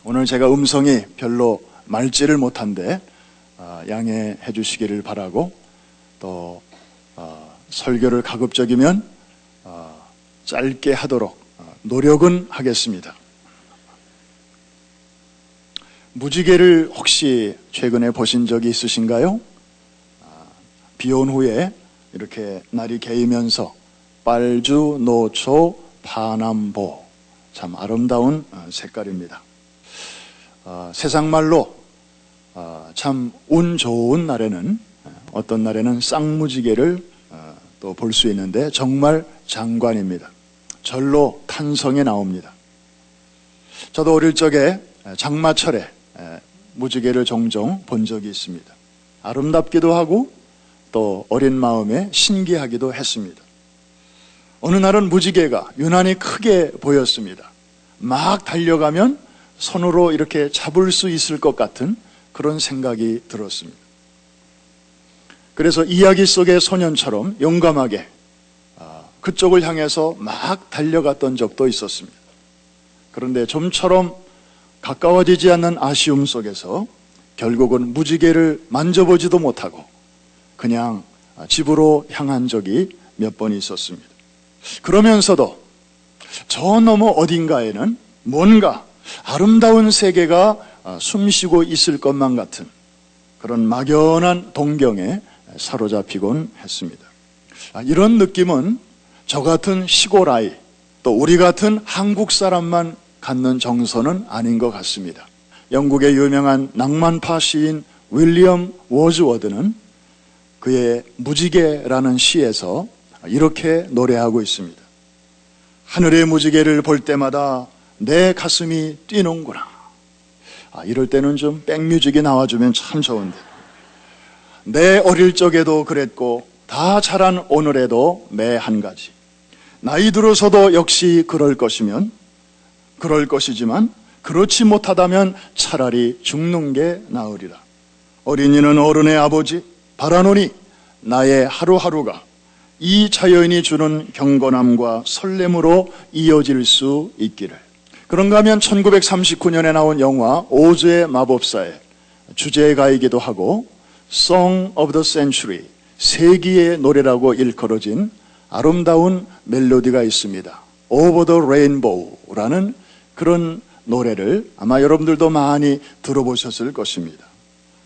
오늘 제가 음성이 별로 맑지를 못한데 양해해 주시기를 바라고, 또 설교를 가급적이면 짧게 하도록 노력은 하겠습니다. 무지개를 혹시 최근에 보신 적이 있으신가요? 비 온 후에 이렇게 날이 개이면서 빨주, 노초, 파남보, 참 아름다운 색깔입니다. 세상 말로 참 운 좋은 날에는, 어떤 날에는 쌍무지개를 또 볼 수 있는데 정말 장관입니다. 절로 탄성에 나옵니다. 저도 어릴 적에 장마철에 무지개를 종종 본 적이 있습니다. 아름답기도 하고 또 어린 마음에 신기하기도 했습니다. 어느 날은 무지개가 유난히 크게 보였습니다. 막 달려가면 손으로 이렇게 잡을 수 있을 것 같은 그런 생각이 들었습니다. 그래서 이야기 속의 소년처럼 용감하게 그쪽을 향해서 막 달려갔던 적도 있었습니다. 그런데 좀처럼 가까워지지 않는 아쉬움 속에서 결국은 무지개를 만져보지도 못하고 그냥 집으로 향한 적이 몇 번 있었습니다. 그러면서도 저 너머 어딘가에는 뭔가 아름다운 세계가 숨쉬고 있을 것만 같은 그런 막연한 동경에 사로잡히곤 했습니다. 이런 느낌은 저 같은 시골 아이, 또 우리 같은 한국 사람만 갖는 정서는 아닌 것 같습니다. 영국의 유명한 낭만파 시인 윌리엄 워즈워드는 그의 무지개라는 시에서 이렇게 노래하고 있습니다. 하늘의 무지개를 볼 때마다 내 가슴이 뛰는구나. 이럴 때는 좀 백뮤직이 나와주면 참 좋은데. 내 어릴 적에도 그랬고 다 자란 오늘에도 매 한 가지. 나이 들어서도 역시 그럴 것이지만 그렇지 못하다면 차라리 죽는 게 나으리라. 어린이는 어른의 아버지, 바라노니 나의 하루하루가 이 자연이 주는 경건함과 설렘으로 이어질 수 있기를. 그런가 하면 1939년에 나온 영화 오즈의 마법사의 주제가이기도 하고 Song of the Century, 세기의 노래라고 일컬어진 아름다운 멜로디가 있습니다. Over the Rainbow라는 그런 노래를 아마 여러분들도 많이 들어보셨을 것입니다.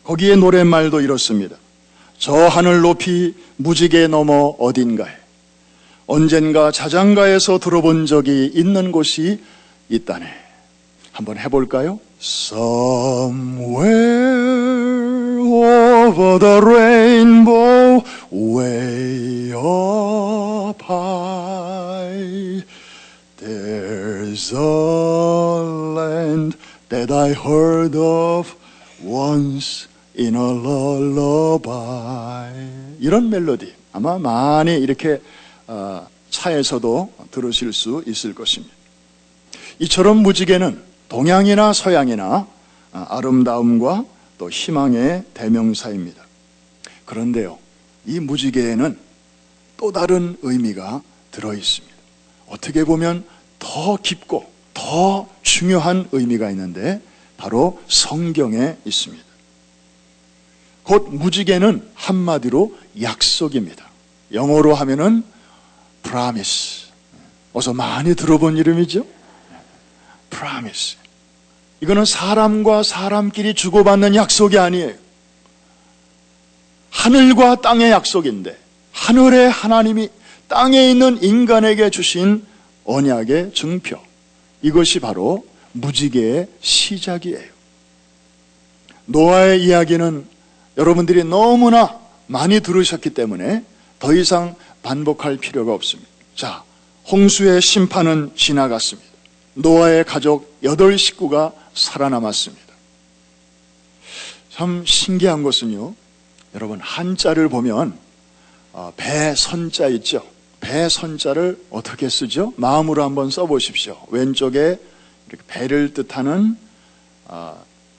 거기에 노랫말도 이렇습니다. 저 하늘 높이 무지개 너머 어딘가에, 언젠가 자장가에서 들어본 적이 있는 곳이 있다네. 한번 해볼까요? Somewhere over the rainbow, way up high, there's a land that I heard of once in a lullaby. 이런 멜로디 아마 많이 이렇게 차에서도 들으실 수 있을 것입니다. 이처럼 무지개는 동양이나 서양이나 아름다움과 또 희망의 대명사입니다. 그런데요, 이 무지개에는 또 다른 의미가 들어있습니다. 어떻게 보면 더 깊고 더 중요한 의미가 있는데 바로 성경에 있습니다. 곧 무지개는 한마디로 약속입니다. 영어로 하면은 promise. 어서 많이 들어본 이름이죠? promise. 이거는 사람과 사람끼리 주고받는 약속이 아니에요. 하늘과 땅의 약속인데 하늘의 하나님이 땅에 있는 인간에게 주신 언약의 증표. 이것이 바로 무지개의 시작이에요. 노아의 이야기는 여러분들이 너무나 많이 들으셨기 때문에 더 이상 반복할 필요가 없습니다. 자, 홍수의 심판은 지나갔습니다. 노아의 가족 8식구가 살아남았습니다. 참 신기한 것은요, 여러분 한자를 보면 배선자 있죠? 배선자를 어떻게 쓰죠? 마음으로 한번 써보십시오. 왼쪽에 이렇게 배를 뜻하는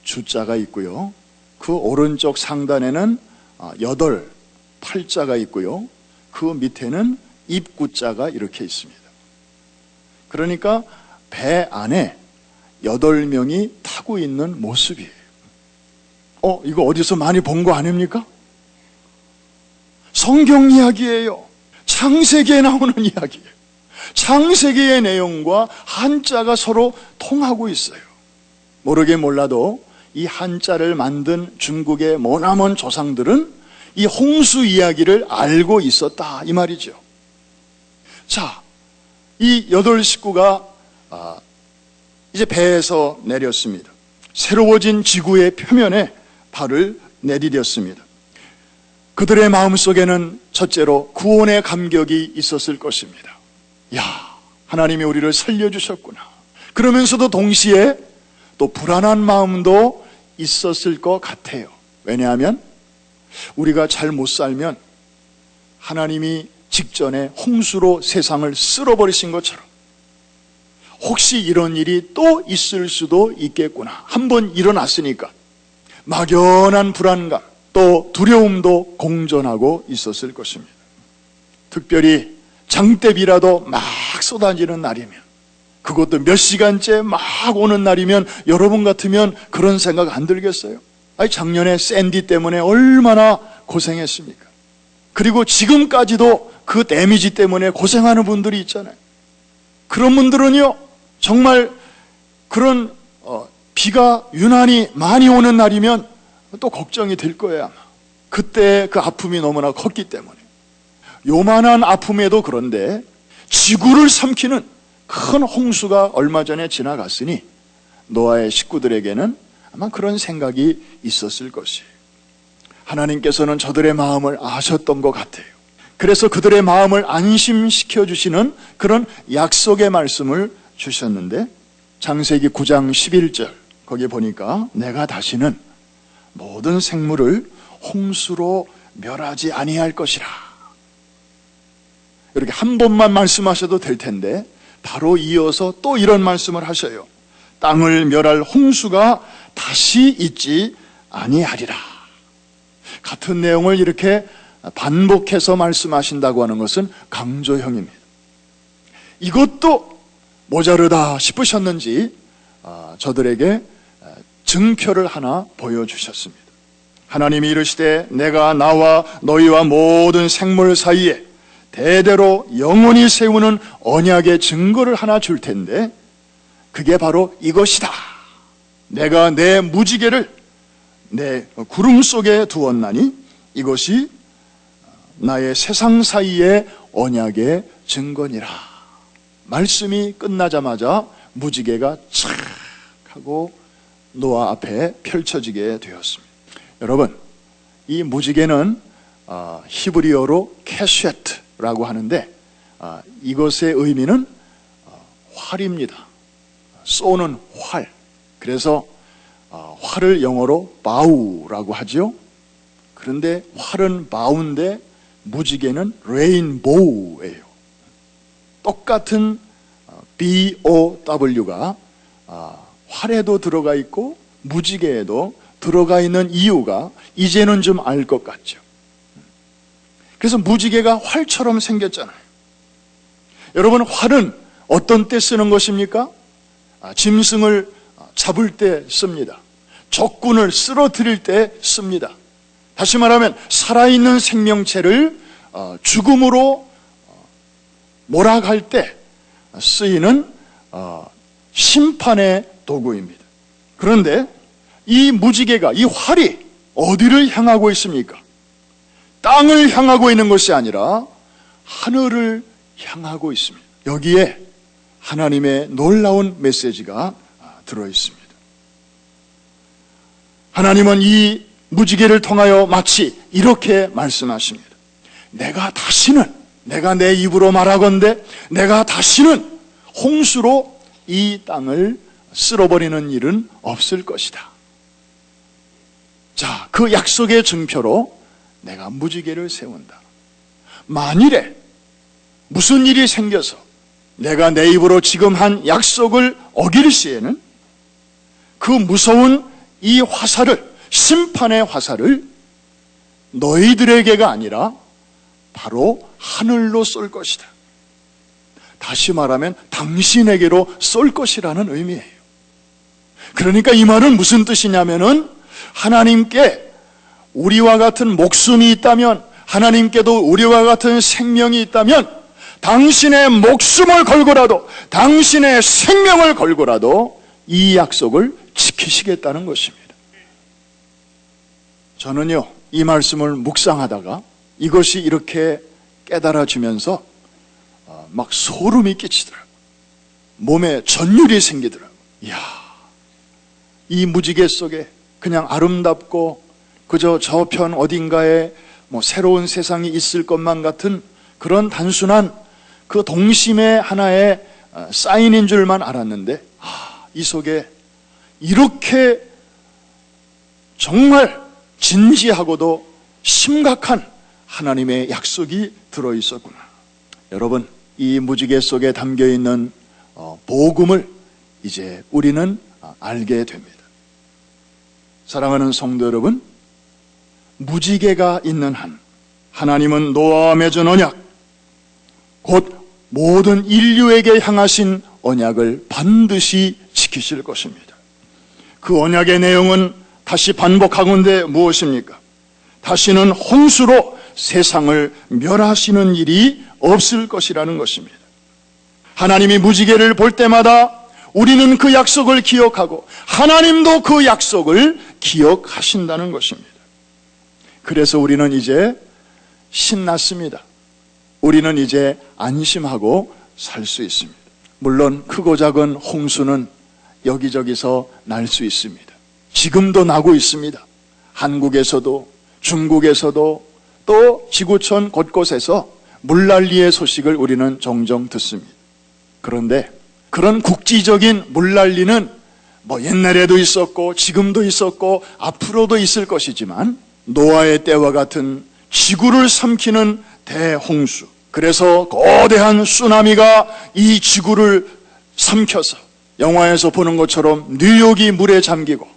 주자가 있고요. 그 오른쪽 상단에는 8 팔자가 있고요. 그 밑에는 입구자가 이렇게 있습니다. 그러니까 배 안에 8명이 타고 있는 모습이에요. 이거 어디서 많이 본 거 아닙니까? 성경 이야기예요. 창세기에 나오는 이야기예요. 창세기의 내용과 한자가 서로 통하고 있어요. 모르게 몰라도 이 한자를 만든 중국의 머나먼 조상들은 이 홍수 이야기를 알고 있었다 이 말이죠. 자, 이 8식구가 이제 배에서 내렸습니다. 새로워진 지구의 표면에 발을 내디뎠습니다. 그들의 마음속에는 첫째로 구원의 감격이 있었을 것입니다. 야, 하나님이 우리를 살려주셨구나. 그러면서도 동시에 또 불안한 마음도 있었을 것 같아요. 왜냐하면 우리가 잘 못 살면 하나님이 직전에 홍수로 세상을 쓸어버리신 것처럼 혹시 이런 일이 또 있을 수도 있겠구나. 한번 일어났으니까 막연한 불안감 또 두려움도 공존하고 있었을 것입니다. 특별히 장대비라도 막 쏟아지는 날이면, 그것도 몇 시간째 막 오는 날이면 여러분 같으면 그런 생각 안 들겠어요? 작년에 샌디 때문에 얼마나 고생했습니까? 그리고 지금까지도 그 데미지 때문에 고생하는 분들이 있잖아요. 그런 분들은요, 정말 그런 비가 유난히 많이 오는 날이면 또 걱정이 될 거예요, 아마. 그때 그 아픔이 너무나 컸기 때문에. 요만한 아픔에도 그런데 지구를 삼키는 큰 홍수가 얼마 전에 지나갔으니 노아의 식구들에게는 아마 그런 생각이 있었을 것이에요. 하나님께서는 저들의 마음을 아셨던 것 같아요. 그래서 그들의 마음을 안심시켜 주시는 그런 약속의 말씀을 주셨는데, 창세기 9장 11절 거기에 보니까 내가 다시는 모든 생물을 홍수로 멸하지 아니할 것이라. 이렇게 한 번만 말씀하셔도 될 텐데 바로 이어서 또 이런 말씀을 하셔요. 땅을 멸할 홍수가 다시 있지 아니하리라. 같은 내용을 이렇게 반복해서 말씀하신다고 하는 것은 강조형입니다. 이것도 모자르다 싶으셨는지 저들에게 증표를 하나 보여주셨습니다. 하나님이 이르시되 내가 나와 너희와 모든 생물 사이에 대대로 영원히 세우는 언약의 증거를 하나 줄 텐데 그게 바로 이것이다. 내가 내 무지개를 내 구름 속에 두었나니 이것이 나의 세상 사이의 언약의 증거니라. 말씀이 끝나자마자 무지개가 착 하고 노아 앞에 펼쳐지게 되었습니다. 여러분, 이 무지개는 히브리어로 캐쉐트라고 하는데 이것의 의미는 활입니다. 쏘는 활. 그래서 활을 영어로 바우라고 하죠. 그런데 활은 바우인데 무지개는 레인보우예요. 똑같은 BOW가 활에도 들어가 있고 무지개에도 들어가 있는 이유가 이제는 좀 알 것 같죠. 그래서 무지개가 활처럼 생겼잖아요. 여러분, 활은 어떤 때 쓰는 것입니까? 짐승을 잡을 때 씁니다. 적군을 쓰러뜨릴 때 씁니다. 다시 말하면 살아있는 생명체를 죽음으로 몰아갈 때 쓰이는 심판의 도구입니다. 그런데 이 무지개가, 이 활이 어디를 향하고 있습니까? 땅을 향하고 있는 것이 아니라 하늘을 향하고 있습니다. 여기에 하나님의 놀라운 메시지가 들어있습니다. 하나님은 이 무지개를 통하여 마치 이렇게 말씀하십니다. 내가 내 입으로 말하건대 내가 다시는 홍수로 이 땅을 쓸어버리는 일은 없을 것이다. 자, 그 약속의 증표로 내가 무지개를 세운다. 만일에 무슨 일이 생겨서 내가 내 입으로 지금 한 약속을 어길 시에는 그 무서운 이 화살을, 심판의 화살을 너희들에게가 아니라 바로 하늘로 쏠 것이다. 다시 말하면 당신에게로 쏠 것이라는 의미예요. 그러니까 이 말은 무슨 뜻이냐면은 하나님께 우리와 같은 목숨이 있다면, 하나님께도 우리와 같은 생명이 있다면 당신의 목숨을 걸고라도, 당신의 생명을 걸고라도 이 약속을 지키시겠다는 것입니다. 저는요, 이 말씀을 묵상하다가 이것이 이렇게 깨달아지면서 막 소름이 끼치더라고요. 몸에 전율이 생기더라고요. 이야, 이 무지개 속에 그냥 아름답고 그저 저편 어딘가에 새로운 세상이 있을 것만 같은 그런 단순한 그 동심의 하나의 사인인 줄만 알았는데, 이 속에 이렇게 정말 진지하고도 심각한 하나님의 약속이 들어있었구나. 여러분, 이 무지개 속에 담겨있는 복음을 이제 우리는 알게 됩니다. 사랑하는 성도 여러분, 무지개가 있는 한 하나님은 노아와 맺은 언약, 곧 모든 인류에게 향하신 언약을 반드시 지키실 것입니다. 그 언약의 내용은 다시 반복하건대 무엇입니까? 다시는 홍수로 세상을 멸하시는 일이 없을 것이라는 것입니다. 하나님이 무지개를 볼 때마다 우리는 그 약속을 기억하고 하나님도 그 약속을 기억하신다는 것입니다. 그래서 우리는 이제 신났습니다. 우리는 이제 안심하고 살 수 있습니다. 물론 크고 작은 홍수는 여기저기서 날 수 있습니다. 지금도 나고 있습니다. 한국에서도 중국에서도 또 지구촌 곳곳에서 물난리의 소식을 우리는 종종 듣습니다. 그런데 그런 국지적인 물난리는 옛날에도 있었고 지금도 있었고 앞으로도 있을 것이지만, 노아의 때와 같은 지구를 삼키는 대홍수, 그래서 거대한 쓰나미가 이 지구를 삼켜서 영화에서 보는 것처럼 뉴욕이 물에 잠기고,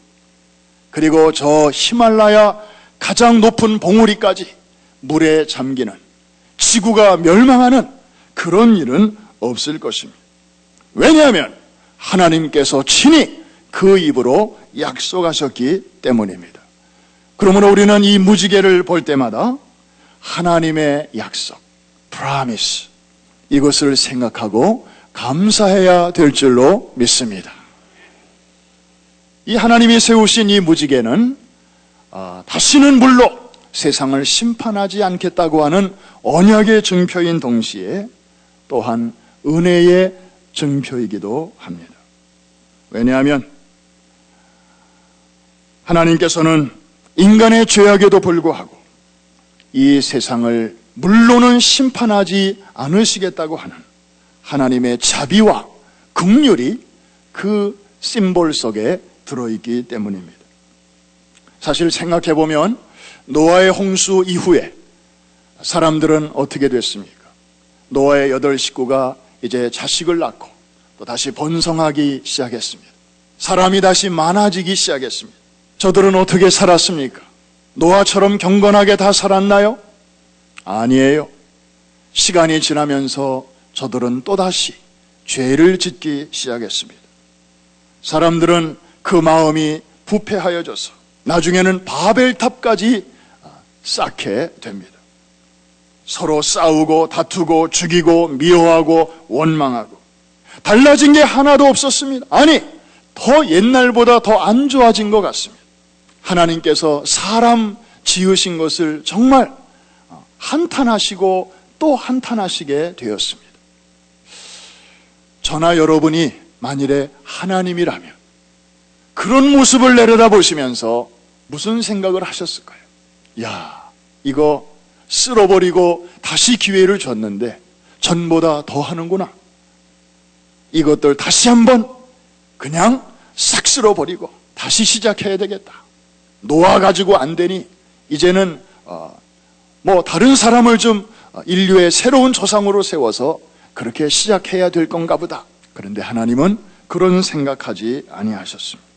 그리고 저 히말라야 가장 높은 봉우리까지 물에 잠기는, 지구가 멸망하는 그런 일은 없을 것입니다. 왜냐하면 하나님께서 친히 그 입으로 약속하셨기 때문입니다. 그러므로 우리는 이 무지개를 볼 때마다 하나님의 약속, promise, 이것을 생각하고 감사해야 될 줄로 믿습니다. 이 하나님이 세우신 이 무지개는 다시는 물로 세상을 심판하지 않겠다고 하는 언약의 증표인 동시에 또한 은혜의 증표이기도 합니다. 왜냐하면 하나님께서는 인간의 죄악에도 불구하고 이 세상을 물로는 심판하지 않으시겠다고 하는 하나님의 자비와 긍휼이 그 심볼 속에 들어있기 때문입니다. 사실 생각해보면 노아의 홍수 이후에 사람들은 어떻게 됐습니까? 노아의 8 식구가 이제 자식을 낳고 또 다시 번성하기 시작했습니다. 사람이 다시 많아지기 시작했습니다. 저들은 어떻게 살았습니까? 노아처럼 경건하게 다 살았나요? 아니에요. 시간이 지나면서 저들은 또다시 죄를 짓기 시작했습니다. 사람들은 그 마음이 부패하여져서 나중에는 바벨탑까지 쌓게 됩니다. 서로 싸우고 다투고 죽이고 미워하고 원망하고 달라진 게 하나도 없었습니다. 아니, 더 옛날보다 더 안 좋아진 것 같습니다. 하나님께서 사람 지으신 것을 정말 한탄하시고 또 한탄하시게 되었습니다. 저나 여러분이 만일에 하나님이라면 그런 모습을 내려다보시면서 무슨 생각을 하셨을까요? 야, 이거 쓸어버리고 다시 기회를 줬는데 전보다 더 하는구나. 이것들 다시 한번 그냥 싹 쓸어버리고 다시 시작해야 되겠다. 노아 가지고 안 되니 이제는 다른 사람을 좀 인류의 새로운 조상으로 세워서 그렇게 시작해야 될 건가 보다. 그런데 하나님은 그런 생각하지 아니하셨습니다.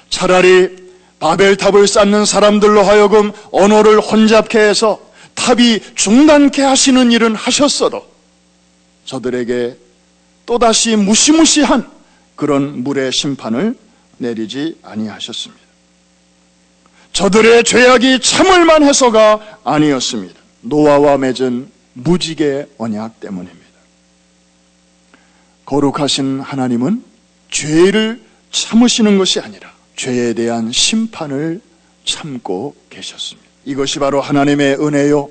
차라리 바벨탑을 쌓는 사람들로 하여금 언어를 혼잡케 해서 탑이 중단케 하시는 일은 하셨어도 저들에게 또다시 무시무시한 그런 물의 심판을 내리지 아니하셨습니다. 저들의 죄악이 참을만 해서가 아니었습니다. 노아와 맺은 무지개 언약 때문입니다. 거룩하신 하나님은 죄를 참으시는 것이 아니라 죄에 대한 심판을 참고 계셨습니다. 이것이 바로 하나님의 은혜요,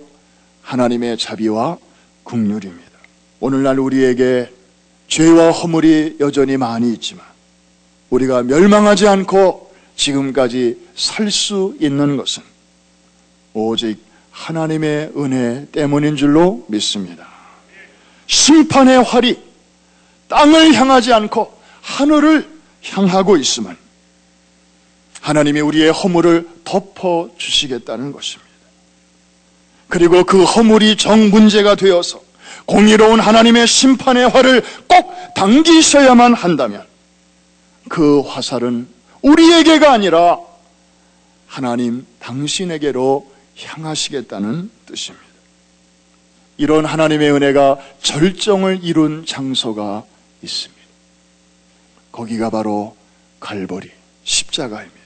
하나님의 자비와 긍휼입니다. 오늘날 우리에게 죄와 허물이 여전히 많이 있지만 우리가 멸망하지 않고 지금까지 살 수 있는 것은 오직 하나님의 은혜 때문인 줄로 믿습니다. 심판의 활이 땅을 향하지 않고 하늘을 향하고 있음은 하나님이 우리의 허물을 덮어주시겠다는 것입니다. 그리고 그 허물이 정문제가 되어서 공의로운 하나님의 심판의 활을 꼭 당기셔야만 한다면 그 화살은 우리에게가 아니라 하나님 당신에게로 향하시겠다는 뜻입니다. 이런 하나님의 은혜가 절정을 이룬 장소가 있습니다. 거기가 바로 갈보리 십자가입니다.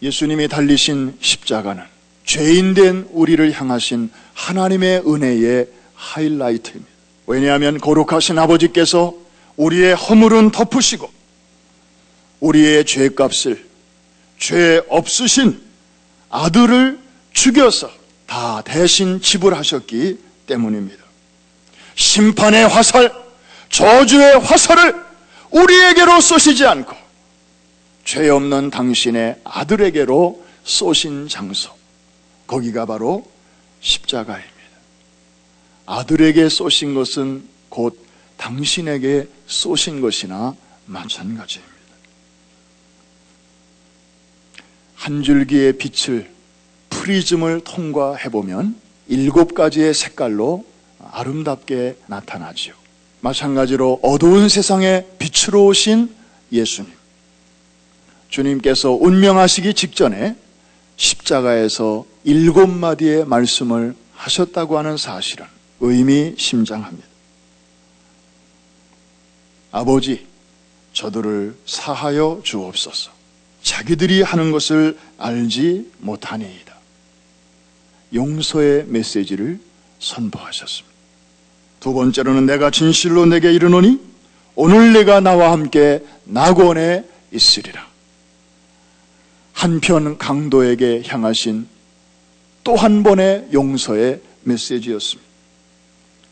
예수님이 달리신 십자가는 죄인된 우리를 향하신 하나님의 은혜의 하이라이트입니다. 왜냐하면 거룩하신 아버지께서 우리의 허물은 덮으시고 우리의 죄값을 죄 없으신 아들을 죽여서 다 대신 지불하셨기 때문입니다. 심판의 화살, 저주의 화살을 우리에게로 쏘시지 않고 죄 없는 당신의 아들에게로 쏘신 장소, 거기가 바로 십자가입니다. 아들에게 쏘신 것은 곧 당신에게 쏘신 것이나 마찬가지입니다. 한 줄기의 빛을 프리즘을 통과해보면 7가지의 색깔로 아름답게 나타나지요. 마찬가지로 어두운 세상에 빛으로 오신 예수님, 주님께서 운명하시기 직전에 십자가에서 7마디의 말씀을 하셨다고 하는 사실은 의미심장합니다. 아버지, 저들을 사하여 주옵소서. 자기들이 하는 것을 알지 못하니이다. 용서의 메시지를 선포하셨습니다. 두 번째로는 내가 진실로 내게 이르노니 오늘 내가 나와 함께 낙원에 있으리라. 한편 강도에게 향하신 또 한 번의 용서의 메시지였습니다.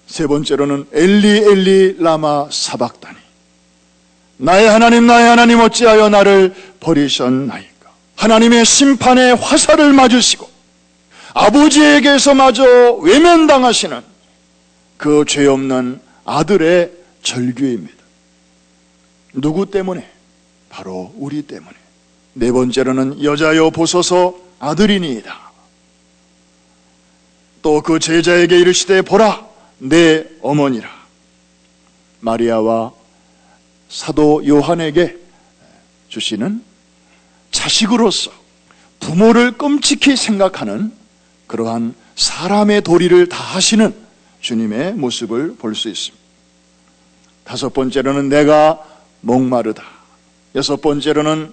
세 번째로는 엘리 엘리 라마 사박다니, 나의 하나님 어찌하여 나를 버리셨나이까. 하나님의 심판의 화살을 맞으시고 아버지에게서 마저 외면당하시는 그 죄 없는 아들의 절규입니다. 누구 때문에? 바로 우리 때문에. 네 번째로는 여자여 보소서 아들이니이다. 또 그 제자에게 이르시되 보라 내 어머니라. 마리아와 사도 요한에게 주시는 자식으로서 부모를 끔찍히 생각하는 그러한 사람의 도리를 다하시는 주님의 모습을 볼 수 있습니다. 다섯 번째로는 내가 목마르다. 여섯 번째로는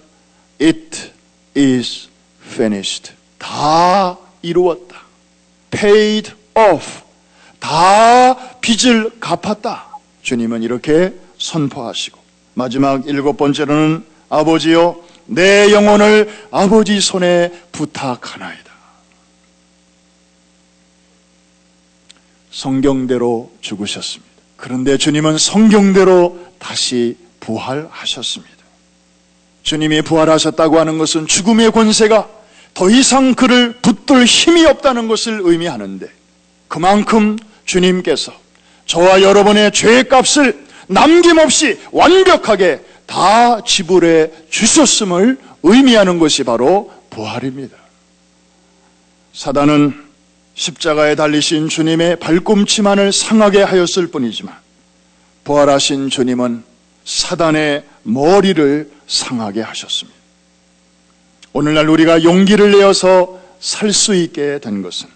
It is finished. 다 이루었다. Paid off. 다 빚을 갚았다. 주님은 이렇게 선포하시고, 마지막 7번째로는 아버지여 내 영혼을 아버지 손에 부탁하나이다. 성경대로 죽으셨습니다. 그런데 주님은 성경대로 다시 부활하셨습니다. 주님이 부활하셨다고 하는 것은 죽음의 권세가 더 이상 그를 붙들 힘이 없다는 것을 의미하는데, 그만큼 주님께서 저와 여러분의 죄값을 남김없이 완벽하게 다 지불해 주셨음을 의미하는 것이 바로 부활입니다. 사단은 십자가에 달리신 주님의 발꿈치만을 상하게 하였을 뿐이지만 부활하신 주님은 사단의 머리를 상하게 하셨습니다. 오늘날 우리가 용기를 내어서 살 수 있게 된 것은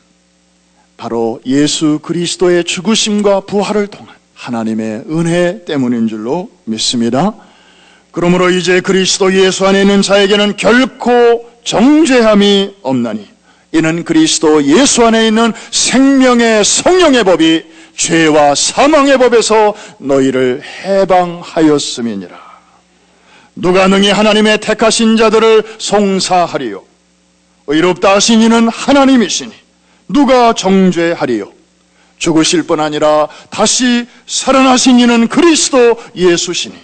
바로 예수 그리스도의 죽으심과 부활을 통한 하나님의 은혜 때문인 줄로 믿습니다. 그러므로 이제 그리스도 예수 안에 있는 자에게는 결코 정죄함이 없나니 이는 그리스도 예수 안에 있는 생명의 성령의 법이 죄와 사망의 법에서 너희를 해방하였음이니라. 누가 능히 하나님의 택하신 자들을 송사하리요? 의롭다 하신 이는 하나님이시니 누가 정죄하리요? 죽으실 뿐 아니라 다시 살아나신 이는 그리스도 예수시니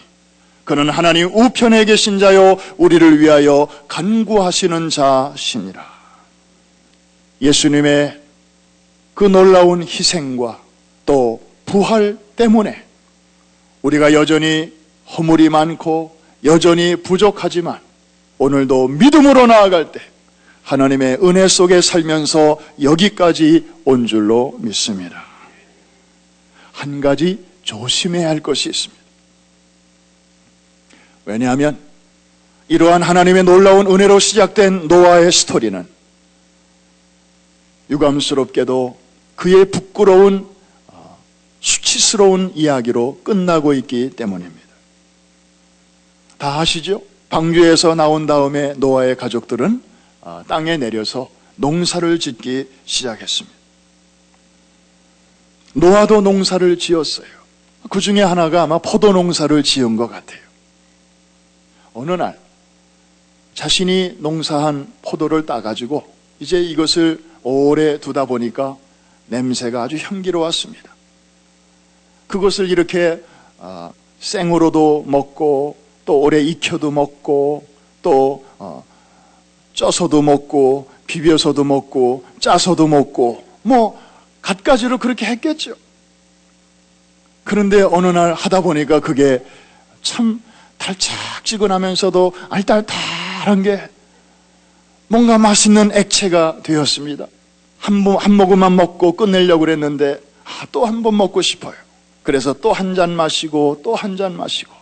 그는 하나님 우편에 계신 자요 우리를 위하여 간구하시는 자시니라. 예수님의 그 놀라운 희생과 또 부활 때문에 우리가 여전히 허물이 많고 여전히 부족하지만 오늘도 믿음으로 나아갈 때 하나님의 은혜 속에 살면서 여기까지 온 줄로 믿습니다. 한 가지 조심해야 할 것이 있습니다. 왜냐하면 이러한 하나님의 놀라운 은혜로 시작된 노아의 스토리는 유감스럽게도 그의 부끄러운 수치스러운 이야기로 끝나고 있기 때문입니다. 다 아시죠? 방주에서 나온 다음에 노아의 가족들은 땅에 내려서 농사를 짓기 시작했습니다. 노아도 농사를 지었어요. 그 중에 하나가 아마 포도 농사를 지은 것 같아요. 어느 날 자신이 농사한 포도를 따가지고 이제 이것을 오래 두다 보니까 냄새가 아주 향기로웠습니다. 그것을 이렇게 생으로도 먹고 또 오래 익혀도 먹고 또 쪄서도 먹고 비벼서도 먹고 짜서도 먹고 뭐 갖가지로 그렇게 했겠죠. 그런데 어느 날 하다 보니까 그게 참 달짝지근하면서도 알딸딸한 게 뭔가 맛있는 액체가 되었습니다. 한 모금만 먹고 끝내려고 그랬는데 또 한 번 먹고 싶어요. 그래서 또 한 잔 마시고 또 한 잔 마시고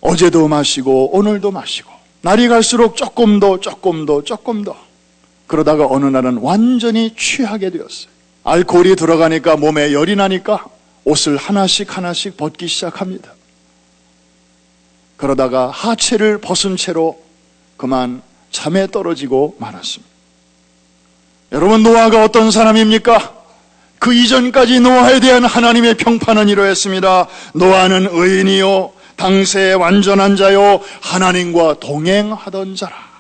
어제도 마시고 오늘도 마시고 날이 갈수록 조금 더 그러다가 어느 날은 완전히 취하게 되었어요. 알코올이 들어가니까 몸에 열이 나니까 옷을 하나씩 벗기 시작합니다. 그러다가 하체를 벗은 채로 그만 잠에 떨어지고 말았습니다. 여러분, 노아가 어떤 사람입니까? 그 이전까지 노아에 대한 하나님의 평판은 이러했습니다. 노아는 의인이요 당세의 완전한 자요 하나님과 동행하던 자라.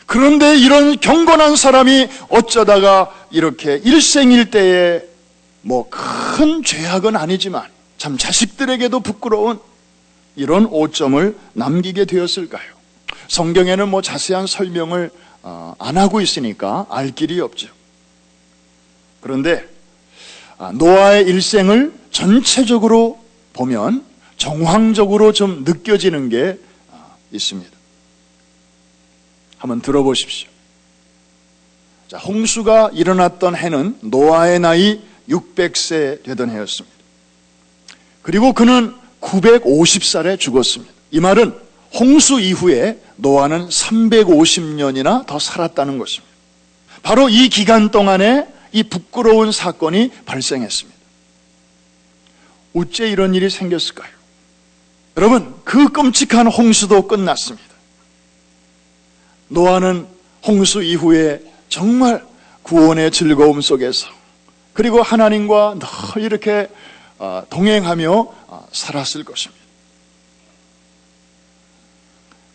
그런데 이런 경건한 사람이 어쩌다가 이렇게 일생일대에 뭐 큰 죄악은 아니지만 참 자식들에게도 부끄러운 이런 오점을 남기게 되었을까요? 성경에는 뭐 자세한 설명을 안 하고 있으니까 알 길이 없죠. 그런데 노아의 일생을 전체적으로 보면 정황적으로 좀 느껴지는 게 있습니다. 한번 들어보십시오. 자, 홍수가 일어났던 해는 노아의 나이 600세 되던 해였습니다. 그리고 그는 950살에 죽었습니다. 이 말은 홍수 이후에 노아는 350년이나 더 살았다는 것입니다. 바로 이 기간 동안에 이 부끄러운 사건이 발생했습니다. 어째 이런 일이 생겼을까요? 여러분, 그 끔찍한 홍수도 끝났습니다. 노아는 홍수 이후에 정말 구원의 즐거움 속에서 그리고 하나님과 늘 이렇게 동행하며 살았을 것입니다.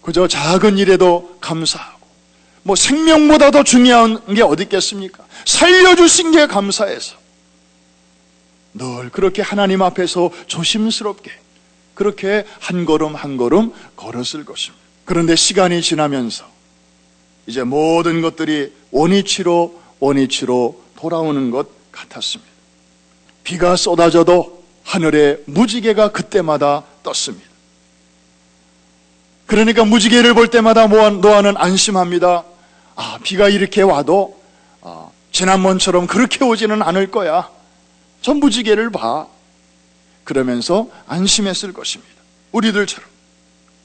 그저 작은 일에도 감사하고 뭐 생명보다 더 중요한 게 어디 있겠습니까? 살려주신 게 감사해서 늘 그렇게 하나님 앞에서 조심스럽게 그렇게 한 걸음 한 걸음 걸었을 것입니다. 그런데 시간이 지나면서 이제 모든 것들이 원위치로 돌아오는 것 같았습니다. 비가 쏟아져도 하늘에 무지개가 그때마다 떴습니다. 그러니까 무지개를 볼 때마다 노아는 안심합니다. 비가 이렇게 와도 지난번처럼 그렇게 오지는 않을 거야. 저 무지개를 봐. 그러면서 안심했을 것입니다. 우리들처럼.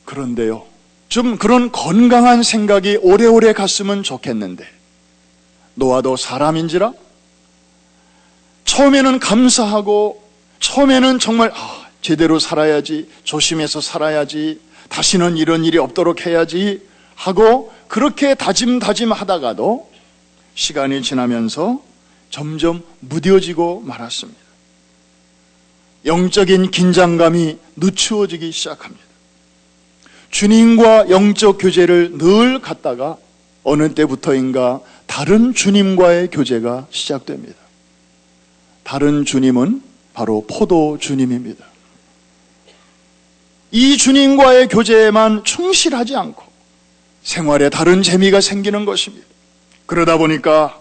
그런데요, 좀 그런 건강한 생각이 오래오래 갔으면 좋겠는데 노아도 사람인지라 처음에는 감사하고 처음에는 정말 제대로 살아야지, 조심해서 살아야지, 다시는 이런 일이 없도록 해야지 하고 그렇게 다짐하다가도 시간이 지나면서 점점 무뎌지고 말았습니다. 영적인 긴장감이 늦추어지기 시작합니다. 주님과 영적 교제를 늘 갖다가 어느 때부터인가 다른 주님과의 교제가 시작됩니다. 다른 주님은 바로 포도 주님입니다. 이 주님과의 교제에만 충실하지 않고 생활에 다른 재미가 생기는 것입니다. 그러다 보니까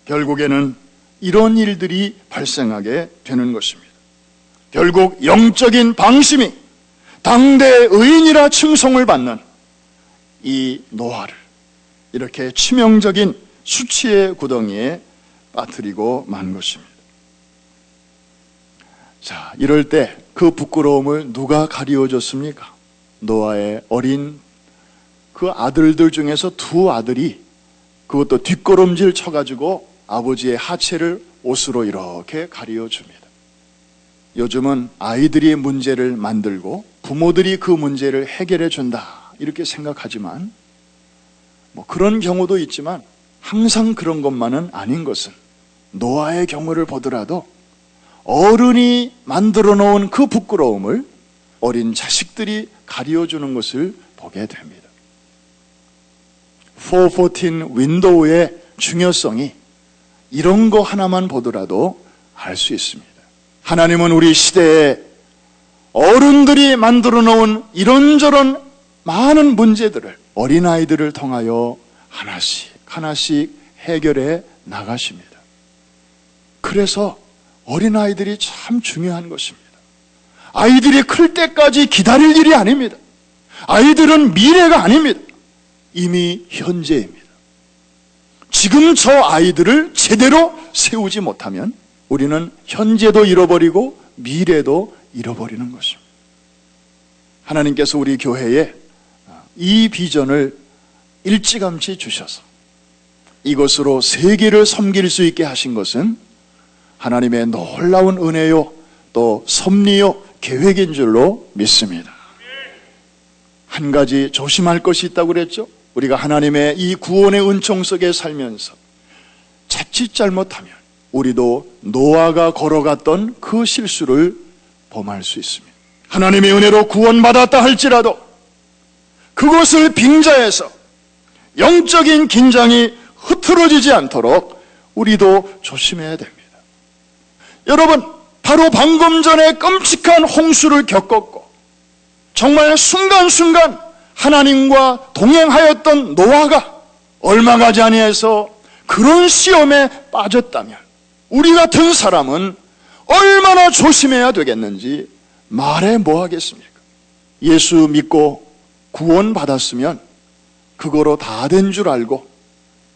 결국에는 이런 일들이 발생하게 되는 것입니다. 결국 영적인 방심이 당대 의인이라 칭송을 받는 이 노아를 이렇게 치명적인 수치의 구덩이에 빠뜨리고 만 것입니다. 자, 이럴 때 그 부끄러움을 누가 가리워줬습니까? 노아의 어린 그 아들들 중에서 두 아들이 그것도 뒷걸음질 쳐가지고 아버지의 하체를 옷으로 이렇게 가리워줍니다. 요즘은 아이들이 문제를 만들고 부모들이 그 문제를 해결해 준다 이렇게 생각하지만 그런 경우도 있지만 항상 그런 것만은 아닌 것은 노아의 경우를 보더라도 어른이 만들어 놓은 그 부끄러움을 어린 자식들이 가리워주는 것을 보게 됩니다. 414 윈도우의 중요성이 이런 거 하나만 보더라도 알 수 있습니다. 하나님은 우리 시대에 어른들이 만들어 놓은 이런저런 많은 문제들을 어린아이들을 통하여 하나씩 하나씩 해결해 나가십니다. 그래서 어린아이들이 참 중요한 것입니다. 아이들이 클 때까지 기다릴 일이 아닙니다. 아이들은 미래가 아닙니다. 이미 현재입니다. 지금 저 아이들을 제대로 세우지 못하면 우리는 현재도 잃어버리고 미래도 잃어버리는 것입니다. 하나님께서 우리 교회에 이 비전을 일찌감치 주셔서 이것으로 세계를 섬길 수 있게 하신 것은 하나님의 놀라운 은혜요 또 섭리요 계획인 줄로 믿습니다. 한 가지 조심할 것이 있다고 그랬죠? 우리가 하나님의 이 구원의 은총 속에 살면서 자칫 잘못하면 우리도 노아가 걸어갔던 그 실수를 범할 수 있습니다. 하나님의 은혜로 구원받았다 할지라도 그것을 빙자해서 영적인 긴장이 흐트러지지 않도록 우리도 조심해야 됩니다. 여러분, 바로 방금 전에 끔찍한 홍수를 겪었고 정말 순간순간 하나님과 동행하였던 노아가 얼마 가지 아니해서 그런 시험에 빠졌다면 우리 같은 사람은 얼마나 조심해야 되겠는지 말해 뭐 하겠습니까? 예수 믿고 구원받았으면 그거로 다 된 줄 알고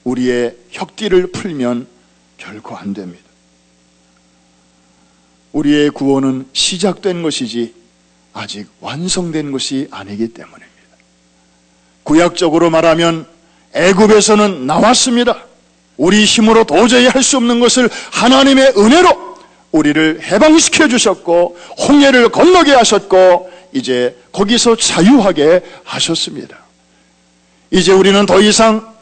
우리의 혁띠를 풀면 결코 안 됩니다. 우리의 구원은 시작된 것이지 아직 완성된 것이 아니기 때문입니다. 구약적으로 말하면 애굽에서는 나왔습니다. 우리 힘으로 도저히 할 수 없는 것을 하나님의 은혜로 우리를 해방시켜 주셨고 홍해를 건너게 하셨고 이제 거기서 자유하게 하셨습니다. 이제 우리는 더 이상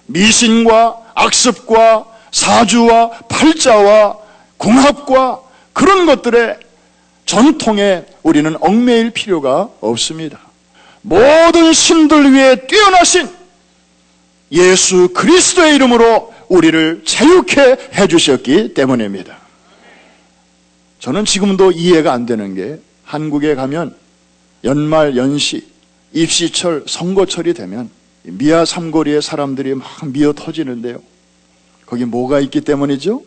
미신과 악습과 사주와 팔자와 궁합과 그런 것들의 전통에 우리는 얽매일 필요가 없습니다. 모든 신들 위에 뛰어나신 예수 그리스도의 이름으로 우리를 자유케 해주셨기 때문입니다. 저는 지금도 이해가 안 되는 게 한국에 가면 연말 연시, 입시철, 선거철이 되면 미아 삼거리에 사람들이 막 미어 터지는데요. 거기 뭐가 있기 때문이죠?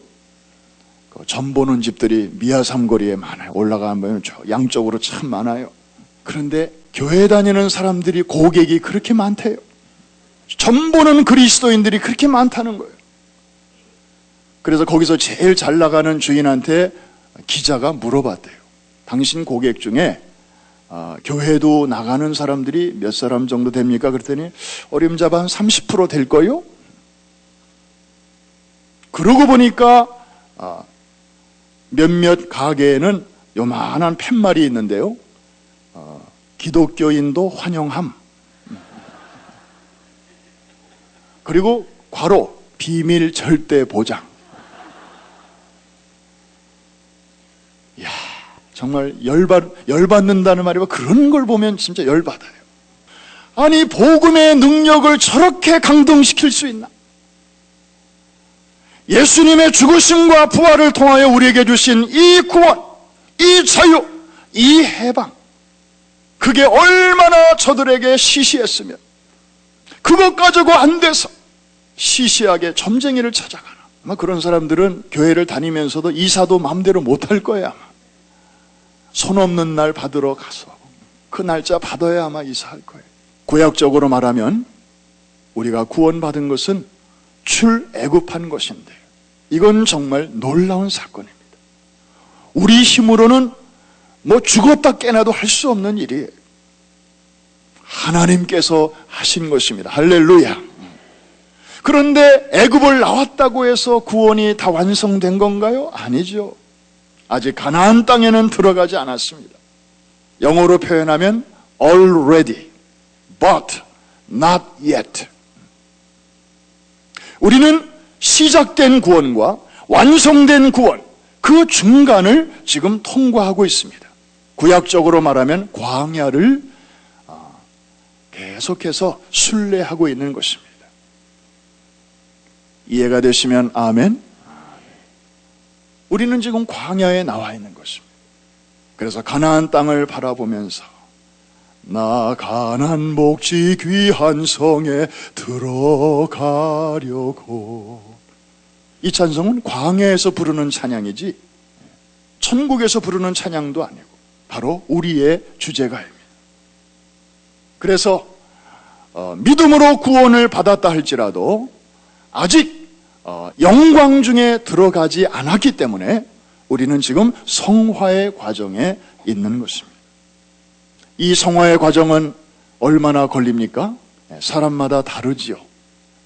점 보는 집들이 미아 삼거리에 많아요. 올라가면 양쪽으로 참 많아요. 그런데 교회 다니는 사람들이 고객이 그렇게 많대요. 점 보는 그리스도인들이 그렇게 많다는 거예요. 그래서 거기서 제일 잘 나가는 주인한테 기자가 물어봤대요. 당신 고객 중에 교회도 나가는 사람들이 몇 사람 정도 됩니까? 그랬더니 어림잡아 한 30% 될 거요? 그러고 보니까 몇몇 가게에는 요만한 팻말이 있는데요. 기독교인도 환영함. 그리고 괄호 비밀 절대 보장. 이야, 정말 열받는다는 말이 그런 걸 보면 진짜 열받아요. 아니, 복음의 능력을 저렇게 강등시킬 수 있나? 예수님의 죽으심과 부활을 통하여 우리에게 주신 이 구원, 이 자유, 이 해방, 그게 얼마나 저들에게 시시했으면 그것 가지고 안 돼서 시시하게 점쟁이를 찾아가나. 아마 그런 사람들은 교회를 다니면서도 이사도 마음대로 못할 거예요. 아마 손 없는 날 받으러 가서 그 날짜 받아야 아마 이사할 거예요. 구약적으로 말하면 우리가 구원받은 것은 출애굽한 것인데 이건 정말 놀라운 사건입니다. 우리 힘으로는 죽었다 깨나도 할 수 없는 일이에요. 하나님께서 하신 것입니다. 할렐루야. 그런데 애굽을 나왔다고 해서 구원이 다 완성된 건가요? 아니죠. 아직 가나안 땅에는 들어가지 않았습니다. 영어로 표현하면 already, but not yet. 우리는 시작된 구원과 완성된 구원, 그 중간을 지금 통과하고 있습니다. 구약적으로 말하면 광야를 계속해서 순례하고 있는 것입니다. 이해가 되시면 아멘. 우리는 지금 광야에 나와 있는 것입니다. 그래서 가나안 땅을 바라보면서 나 가난 목지 귀한 성에 들어가려고. 이 찬송은 광야에서 부르는 찬양이지 천국에서 부르는 찬양도 아니고 바로 우리의 주제가입니다. 그래서 믿음으로 구원을 받았다 할지라도 아직 영광 중에 들어가지 않았기 때문에 우리는 지금 성화의 과정에 있는 것입니다. 이 성화의 과정은 얼마나 걸립니까? 사람마다 다르지요.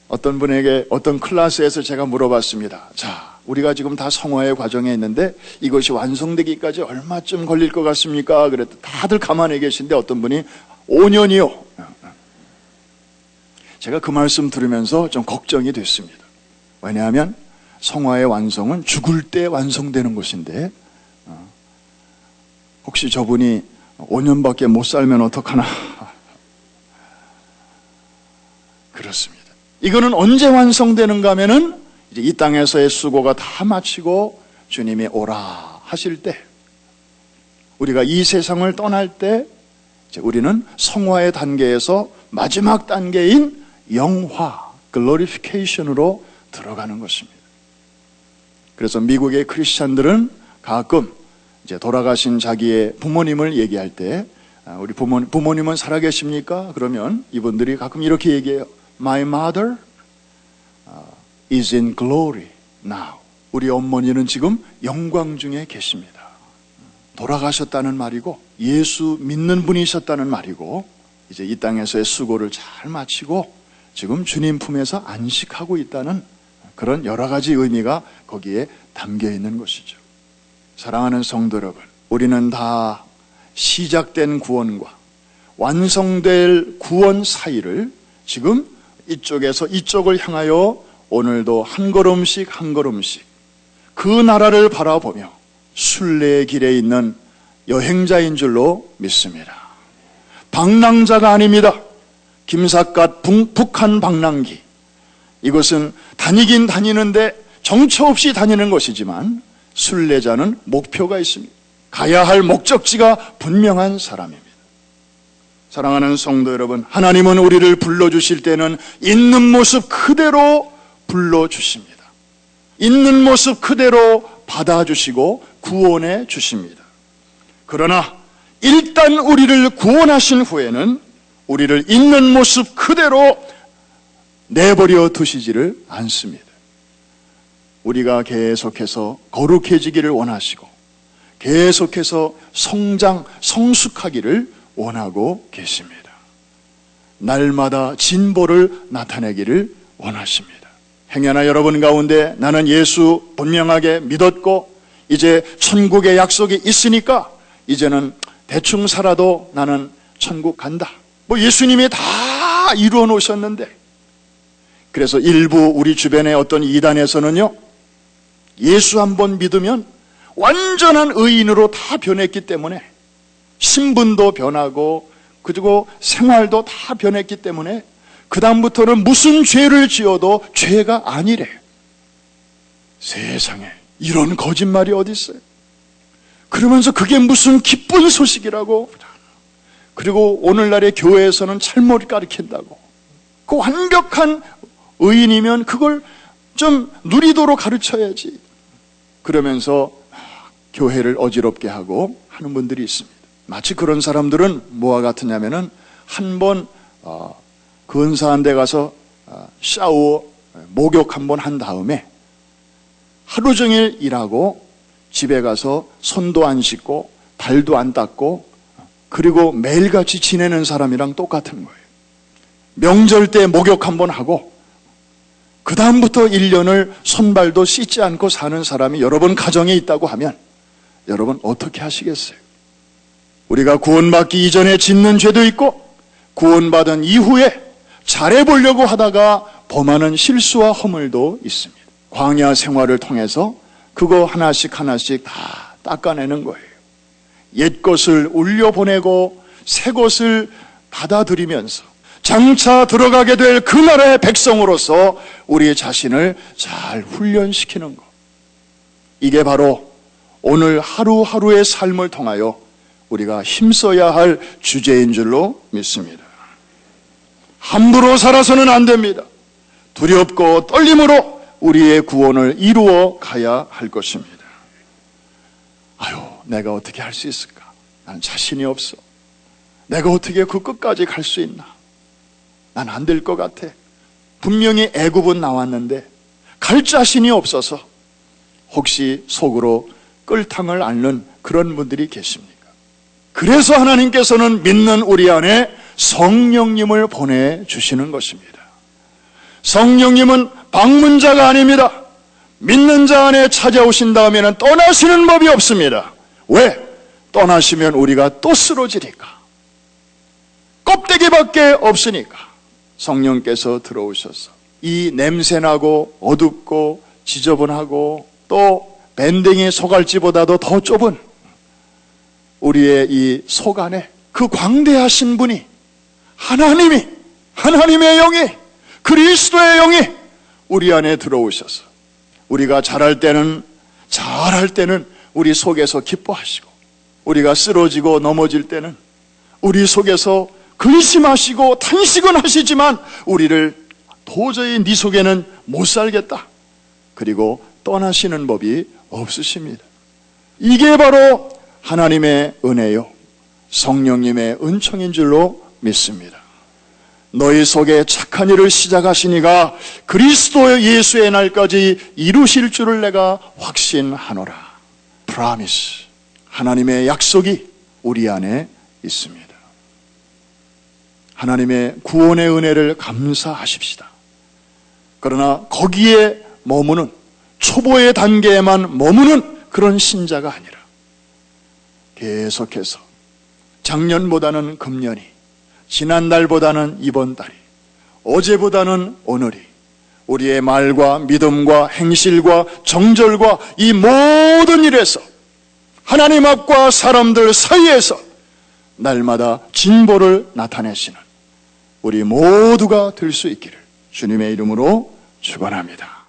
어떤 분에게 어떤 클래스에서 제가 물어봤습니다. 자, 우리가 지금 다 성화의 과정에 있는데 이것이 완성되기까지 얼마쯤 걸릴 것 같습니까? 그랬더니 다들 가만히 계신데 어떤 분이 5년이요. 제가 그 말씀 들으면서 좀 걱정이 됐습니다. 왜냐하면 성화의 완성은 죽을 때 완성되는 것인데 혹시 저분이 5년밖에 못 살면 어떡하나. 그렇습니다. 이거는 언제 완성되는가 하면은 이제 이 땅에서의 수고가 다 마치고 주님이 오라 하실 때, 우리가 이 세상을 떠날 때 이제 우리는 성화의 단계에서 마지막 단계인 영화, 글로리피케이션으로 들어가는 것입니다. 그래서 미국의 크리스찬들은 가끔 이제 돌아가신 자기의 부모님을 얘기할 때 우리 부모님은 살아계십니까? 그러면 이분들이 가끔 이렇게 얘기해요. My mother is in glory now. 우리 어머니는 지금 영광 중에 계십니다. 돌아가셨다는 말이고 예수 믿는 분이셨다는 말이고 이제 이 땅에서의 수고를 잘 마치고 지금 주님 품에서 안식하고 있다는 그런 여러 가지 의미가 거기에 담겨 있는 것이죠. 사랑하는 성도 여러분, 우리는 다 시작된 구원과 완성될 구원 사이를 지금 이쪽에서 이쪽을 향하여 오늘도 한 걸음씩 한 걸음씩 그 나라를 바라보며 순례의 길에 있는 여행자인 줄로 믿습니다. 방랑자가 아닙니다. 김삿갓 북한 방랑기. 이것은 다니긴 다니는데 정처 없이 다니는 것이지만 순례자는 목표가 있습니다. 가야 할 목적지가 분명한 사람입니다. 사랑하는 성도 여러분, 하나님은 우리를 불러주실 때는 있는 모습 그대로 불러주십니다. 있는 모습 그대로 받아주시고 구원해 주십니다. 그러나 일단 우리를 구원하신 후에는 우리를 있는 모습 그대로 내버려 두시지를 않습니다. 우리가 계속해서 거룩해지기를 원하시고 계속해서 성장, 성숙하기를 원하고 계십니다. 날마다 진보를 나타내기를 원하십니다. 행여나 여러분 가운데 나는 예수 분명하게 믿었고 이제 천국의 약속이 있으니까 이제는 대충 살아도 나는 천국 간다. 뭐 예수님이 다 이루어 놓으셨는데, 그래서 일부 우리 주변의 어떤 이단에서는요, 예수 한번 믿으면 완전한 의인으로 다 변했기 때문에, 신분도 변하고 그리고 생활도 다 변했기 때문에 그 다음부터는 무슨 죄를 지어도 죄가 아니래. 세상에 이런 거짓말이 어디 있어요? 그러면서 그게 무슨 기쁜 소식이라고. 그리고 오늘날의 교회에서는 잘못 가르친다고. 그 완벽한 의인이면 그걸 좀 누리도록 가르쳐야지. 그러면서 교회를 어지럽게 하고 하는 분들이 있습니다. 마치 그런 사람들은 뭐와 같으냐면은 한번 근사한 데 가서 샤워, 목욕 한번 한 다음에 하루 종일 일하고 집에 가서 손도 안 씻고 발도 안 닦고 그리고 매일같이 지내는 사람이랑 똑같은 거예요. 명절 때 목욕 한번 하고 그 다음부터 1년을 손발도 씻지 않고 사는 사람이 여러분 가정에 있다고 하면 여러분 어떻게 하시겠어요? 우리가 구원받기 이전에 짓는 죄도 있고 구원받은 이후에 잘해보려고 하다가 범하는 실수와 허물도 있습니다. 광야 생활을 통해서 그거 하나씩 하나씩 다 닦아내는 거예요. 옛 것을 울려보내고 새 것을 받아들이면서 장차 들어가게 될 그 나라의 백성으로서 우리 자신을 잘 훈련시키는 것. 이게 바로 오늘 하루하루의 삶을 통하여 우리가 힘써야 할 주제인 줄로 믿습니다. 함부로 살아서는 안 됩니다. 두렵고 떨림으로 우리의 구원을 이루어 가야 할 것입니다. 아유, 내가 어떻게 할 수 있을까? 난 자신이 없어. 내가 어떻게 그 끝까지 갈 수 있나? 난 안 될 것 같아. 분명히 애굽은 나왔는데 갈 자신이 없어서 혹시 속으로 끌탕을 앓는 그런 분들이 계십니까? 그래서 하나님께서는 믿는 우리 안에 성령님을 보내주시는 것입니다. 성령님은 방문자가 아닙니다. 믿는 자 안에 찾아오신 다음에는 떠나시는 법이 없습니다. 왜? 떠나시면 우리가 또 쓰러지니까. 껍데기밖에 없으니까. 성령께서 들어오셔서 이 냄새나고 어둡고 지저분하고 또 밴댕이 소갈지보다도 더 좁은 우리의 이 속 안에 그 광대하신 분이 하나님의 영이 그리스도의 영이 우리 안에 들어오셔서 우리가 잘할 때는 우리 속에서 기뻐하시고 우리가 쓰러지고 넘어질 때는 우리 속에서 근심하시고 탄식은 하시지만 우리를 도저히 네 속에는 못 살겠다. 그리고 떠나시는 법이 없으십니다. 이게 바로 하나님의 은혜요 성령님의 은총인 줄로 믿습니다. 너희 속에 착한 일을 시작하신 이가 그리스도 예수의 날까지 이루실 줄을 내가 확신하노라. Promise. 하나님의 약속이 우리 안에 있습니다. 하나님의 구원의 은혜를 감사하십시다. 그러나 거기에 머무는 초보의 단계에만 머무는 그런 신자가 아니라 계속해서 작년보다는 금년이, 지난달보다는 이번 달이, 어제보다는 오늘이 우리의 말과 믿음과 행실과 정절과 이 모든 일에서 하나님 앞과 사람들 사이에서 날마다 진보를 나타내시는 우리 모두가 될 수 있기를 주님의 이름으로 축원합니다.